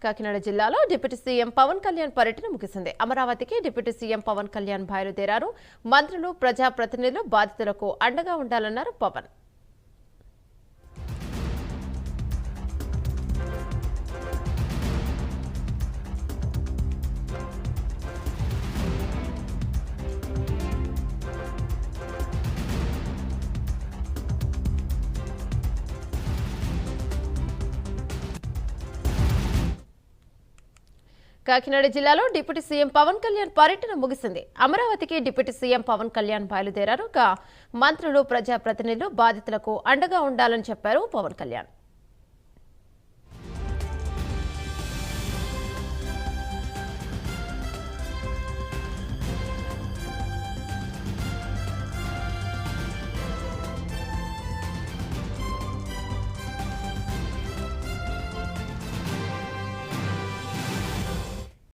కాకినాడ జిల్లాలో deputy CM Pawan Kalyan పర్యటన ముగిసింది. అమరావతికి డిప్యూటీ సీఎం పవన్ కళ్యాణ్ బయలుదేరారు. మంత్రులు, ప్రజాప్రతినిధులు బాధితులకు అండగా ఉండాలన్నారు పవన్. కాకినాడ జిల్లాలో డిప్యూటీ సీఎం పవన్ కళ్యాణ్ పర్యటన ముగిసింది. అమరావతికి డిప్యూటీ సీఎం పవన్ కళ్యాణ్ బయలుదేరారు. మంత్రులు, ప్రజాప్రతినిధులు బాధితులకు అండగా ఉండాలని చెప్పారు పవన్ కళ్యాణ్.